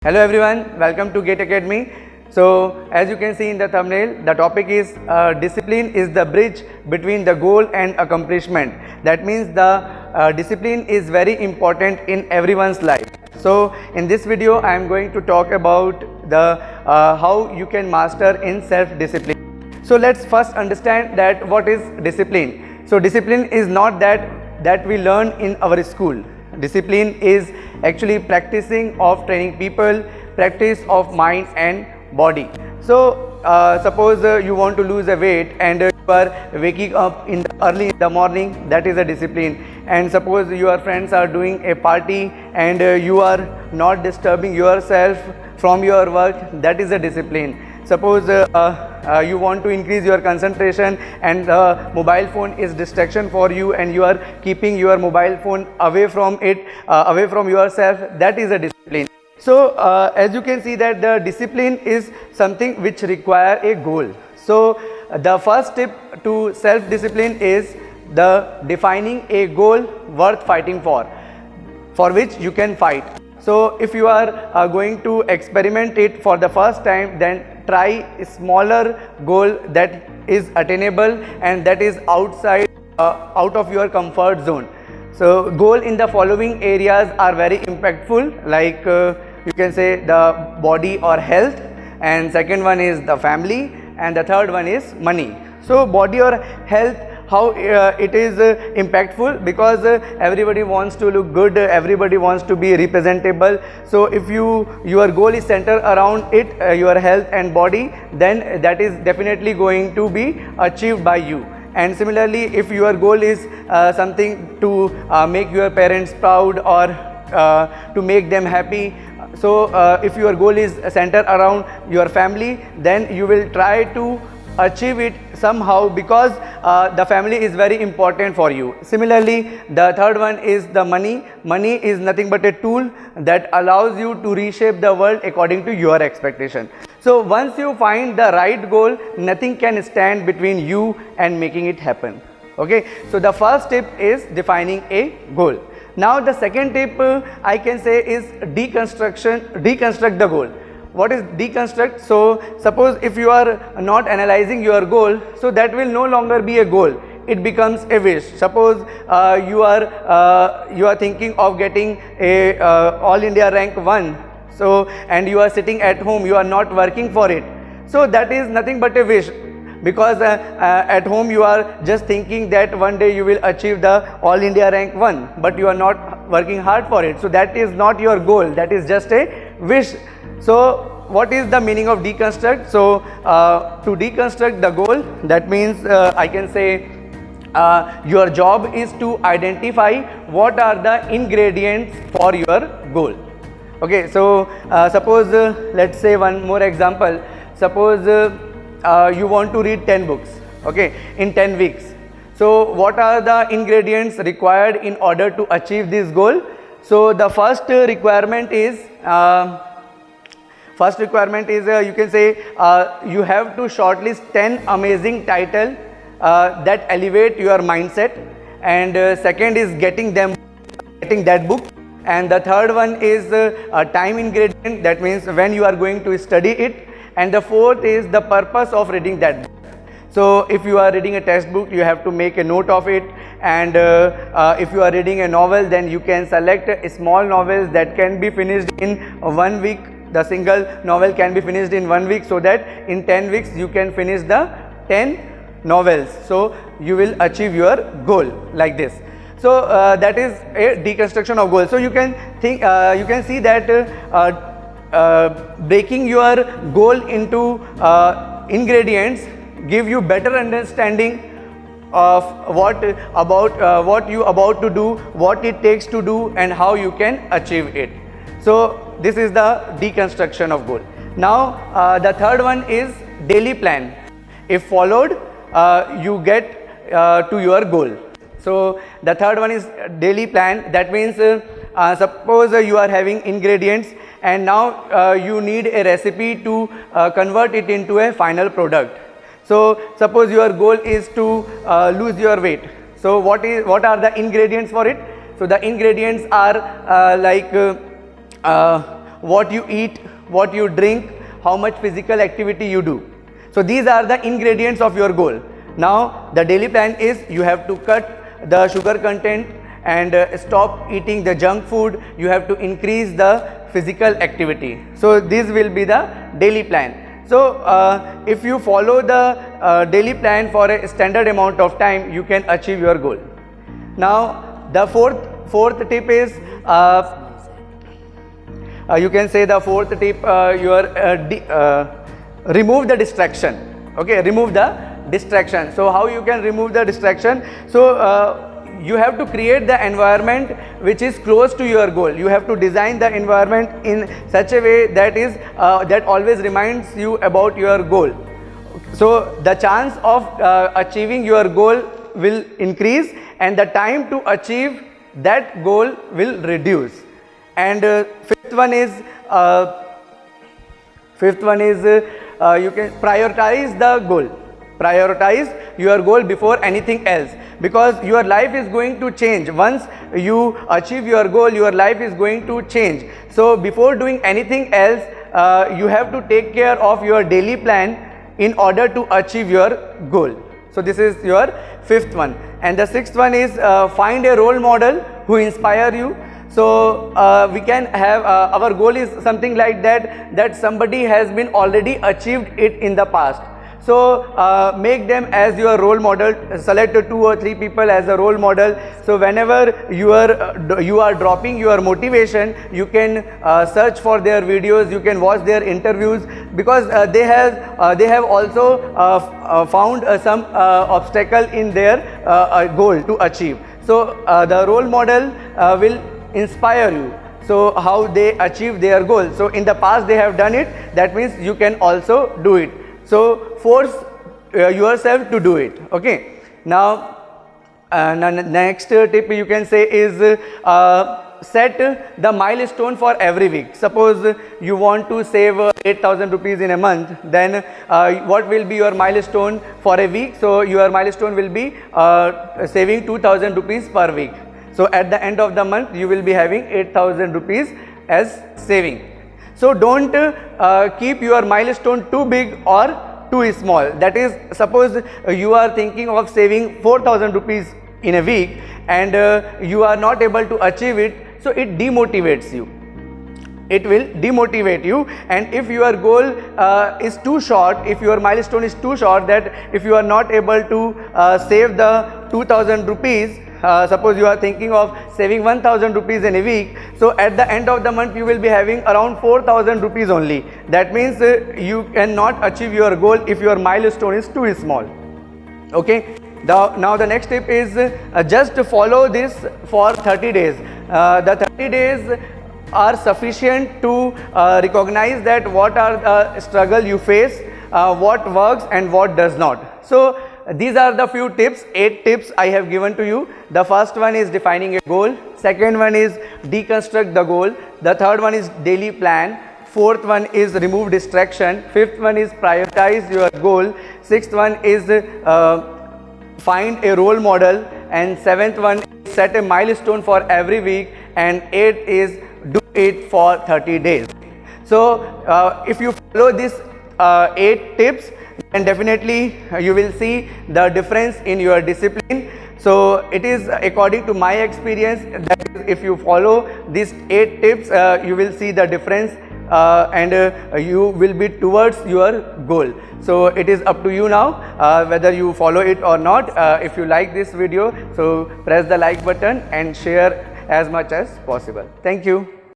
Hello everyone, welcome to Gate Academy. So as you can see in the thumbnail, the topic is discipline is the bridge between the goal and accomplishment. That means the discipline is very important in everyone's life. So in this video I am going to talk about the how you can master in self-discipline. So let's first understand that what is discipline. So discipline is not that we learn in our school. Discipline is actually practicing of training people, practice of mind and body. So suppose you want to lose a weight and you are waking up early in the morning, that is a discipline. And suppose your friends are doing a party and you are not disturbing yourself from your work, that is a discipline. Suppose you want to increase your concentration and mobile phone is distraction for you and you are keeping your mobile phone away from yourself, that is a discipline. So as you can see that the discipline is something which require a goal. So the first step to self-discipline is the defining a goal worth fighting for which you can fight. So if you are going to experiment it for the first time, then try a smaller goal that is attainable and that is out of your comfort zone. So goal in the following areas are very impactful, like you can say the body or health, and second one is the family, and the third one is money. So body or health, how it is impactful, because everybody wants to look good, everybody wants to be representable. So if your goal is centered around it, your health and body, then that is definitely going to be achieved by you. And similarly, if your goal is something to make your parents proud or to make them happy, so if your goal is centered around your family, then you will try to achieve it somehow, because the family is very important for you. Similarly, the third one is the money. Money is nothing but a tool that allows you to reshape the world according to your expectation. So once you find the right goal, nothing can stand between you and making it happen. Okay, so the first step is defining a goal. Now the second tip I can say is deconstruct the goal. What is deconstruct? So suppose if you are not analyzing your goal, so that will no longer be a goal, it becomes a wish. Suppose you are thinking of getting a all India rank 1, so and you are sitting at home, you are not working for it, so that is nothing but a wish, because at home you are just thinking that one day you will achieve the all India rank 1, but you are not working hard for it, so that is not your goal, that is just a wish. So what is the meaning of deconstruct? So to deconstruct the goal, that means I can say your job is to identify what are the ingredients for your goal. Okay, so suppose let's say one more example. Suppose you want to read 10 books, okay, in 10 weeks. So what are the ingredients required in order to achieve this goal? So the first requirement is you can say you have to shortlist 10 amazing titles that elevate your mindset, and second is getting that book, and the third one is a time ingredient, that means when you are going to study it, and the fourth is the purpose of reading that book. So if you are reading a textbook, you have to make a note of it, and if you are reading a novel, then you can select small novels that can be finished in 1 week. The single novel can be finished in 1 week, so that in 10 weeks you can finish the 10 novels. So you will achieve your goal like this. So that is a deconstruction of goal. So you can think, you can see that breaking your goal into ingredients give you better understanding of what you about to do, what it takes to do, and how you can achieve it. So this is the deconstruction of goal. Now the third one is daily plan. If followed, you get to your goal. So the third one is daily plan. That means suppose you are having ingredients and now you need a recipe to convert it into a final product. So suppose your goal is to lose your weight. So what are the ingredients for it? So the ingredients are like what you eat, what you drink, how much physical activity you do. So these are the ingredients of your goal. Now the daily plan is you have to cut the sugar content and stop eating the junk food. You have to increase the physical activity. So this will be the daily plan. So if you follow the daily plan for a standard amount of time, you can achieve your goal. Now the fourth tip is you can say the fourth tip, remove the distraction. Okay, remove the distraction. So how you can remove the distraction? So you have to create the environment which is close to your goal. You have to design the environment in such a way that is that always reminds you about your goal. So the chance of achieving your goal will increase and the time to achieve that goal will reduce. And fifth one is you can prioritize the goal. Prioritize your goal before anything else, because your life is going to change. Once you achieve your goal, your life is going to change. So before doing anything else, you have to take care of your daily plan in order to achieve your goal. So this is your fifth one. And the sixth one is find a role model who inspire you. So we can have our goal is something like that somebody has been already achieved it in the past. So make them as your role model. Select 2 or 3 people as a role model. So whenever you are dropping your motivation, you can search for their videos, you can watch their interviews, because they have also found some obstacle in their goal to achieve. So the role model will inspire you. So how they achieve their goal. So in the past they have done it, that means you can also do it. So force yourself to do it. Okay. Now next tip you can say is set the milestone for every week. Suppose you want to save 8,000 rupees in a month, then what will be your milestone for a week? So your milestone will be saving 2,000 rupees per week. So at the end of the month you will be having 8,000 rupees as saving. So don't keep your milestone too big or too small. That is, suppose you are thinking of saving 4,000 rupees in a week and you are not able to achieve it, so it demotivates you. It will demotivate you, and if your goal is too short, if your milestone is too short, that if you are not able to save the 2,000 rupees, suppose you are thinking of saving 1,000 rupees in a week, so at the end of the month you will be having around 4,000 rupees only. That means you cannot achieve your goal if your milestone is too small. Okay. Now the next tip is just follow this for 30 days. The 30 days are sufficient to recognize that what are the struggle you face, what works and what does not. So these are the few tips, 8 tips I have given to you. The first one is defining a goal. Second one is deconstruct the goal. The third one is daily plan. Fourth one is remove distraction. Fifth one is prioritize your goal. Sixth one is find a role model. And seventh one is set a milestone for every week. And 8 is do it for 30 days. So if you follow these 8 tips, and definitely you will see the difference in your discipline. So it is according to my experience that if you follow these 8 tips, you will see the difference and you will be towards your goal. So it is up to you now whether you follow it or not. If you like this video, so press the like button and share as much as possible. Thank you.